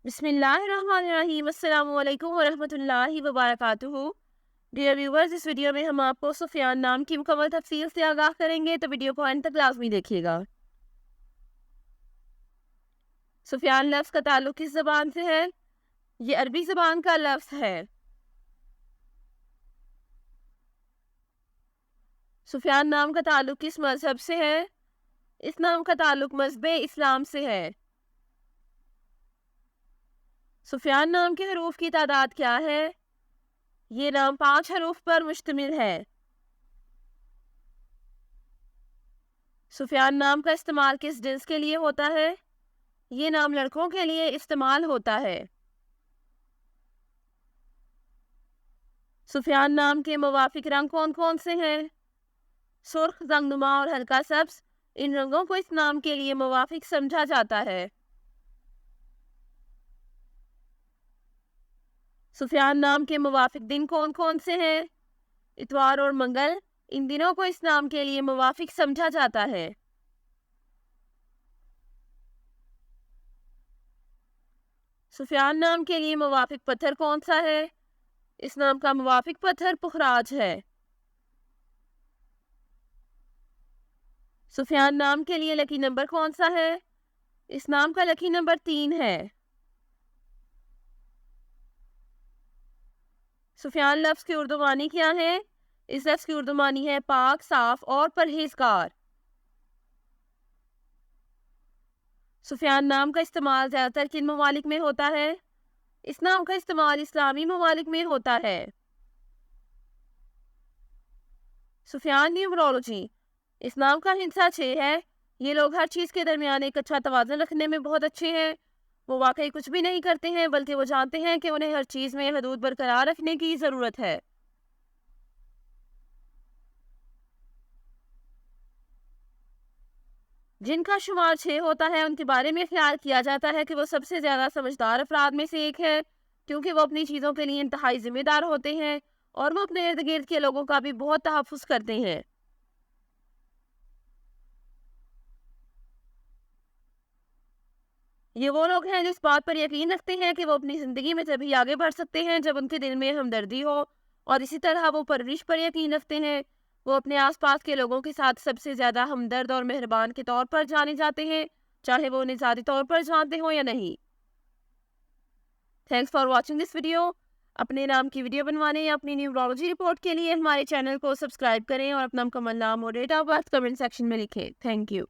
बिस्मिल्लाहिर्रहमानिर्रहीम। अस्सलामु अलैकुम वरहमतुल्लाहि वबरकातुहू। डियर व्यूवर्स, इस वीडियो में हम आपको सुफियान नाम की मुकम्मल तफसील से आगाह करेंगे, तो वीडियो को अंत तक लाजमी देखिएगा। सुफियान लफ्ज़ का ताल्लुक किस ज़बान से है? ये अरबी ज़बान का लफ्ज़ है। सुफियान नाम का ताल्लुक किस मजहब से है? इस नाम का ताल्लुक मज़हब इस्लाम से है। सुफियान नाम के हरूफ की तादाद क्या है? ये नाम 5 हरूफ पर मुश्तमिल है। सुफियान नाम का इस्तेमाल किस जिन्स के लिए होता है? ये नाम लड़कों के लिए इस्तेमाल होता है। सुफियान नाम के मुवाफिक रंग कौन कौन से हैं? सुर्ख, रंगनुमा और हल्का सब्ज। इन रंगों को इस नाम के लिए मुवाफिक समझा जाता है। सुफियान नाम के मुवाफिक दिन कौन कौन से हैं? इतवार और मंगल। इन दिनों को इस नाम के लिए मुवाफिक समझा जाता है। सुफियान नाम के लिए मुवाफिक पत्थर कौन सा है? इस नाम का मुवाफिक पत्थर पुखराज है। सुफियान नाम के लिए लकी नंबर कौन सा है? इस नाम का लकी नंबर 3 है। सुफियान लफ्ज़ की उर्दू मानी क्या है? इस लफ्ज़ की उर्दू मानी है पाक, साफ और परहेजगार। सुफियान नाम का इस्तेमाल ज़्यादातर किन ममालिक में होता है? इस नाम का इस्तेमाल इस्लामी ममालिक में होता है। सुफियान न्यूमरोलॉजी। इस नाम का हिस्सा 6 है। ये लोग हर चीज़ के दरमियान एक अच्छा तवाज़ुन रखने में बहुत अच्छे हैं। वो वाकई कुछ भी नहीं करते हैं, बल्कि वो जानते हैं कि उन्हें हर चीज़ में हदूद बरकरार रखने की ज़रूरत है। जिनका शुमार 6 होता है, उनके बारे में ख्याल किया जाता है कि वो सबसे ज़्यादा समझदार अफराद में से एक है, क्योंकि वो अपनी चीज़ों के लिए इंतहाई जिम्मेदार होते हैं और वो अपने इर्द गिर्द के लोगों का भी बहुत तहफ़्फ़ुज़ करते हैं। ये वो लोग हैं जो इस बात पर यकीन रखते हैं कि वो अपनी ज़िंदगी में तभी आगे बढ़ सकते हैं जब उनके दिल में हमदर्दी हो, और इसी तरह वो परवरिश पर यकीन रखते हैं। वो अपने आसपास के लोगों के साथ सबसे ज़्यादा हमदर्द और मेहरबान के तौर पर जाने जाते हैं, चाहे वो उन्हें ज़ाती तौर पर जानते हो या नहीं। Thanks for watching this video. अपने नाम की वीडियो बनवाने या अपनी न्यूमरोलॉजी रिपोर्ट के लिए हमारे चैनल को सब्सक्राइब करें और अपना मुकम्मल नाम और date of birth comment section में लिखें। Thank you.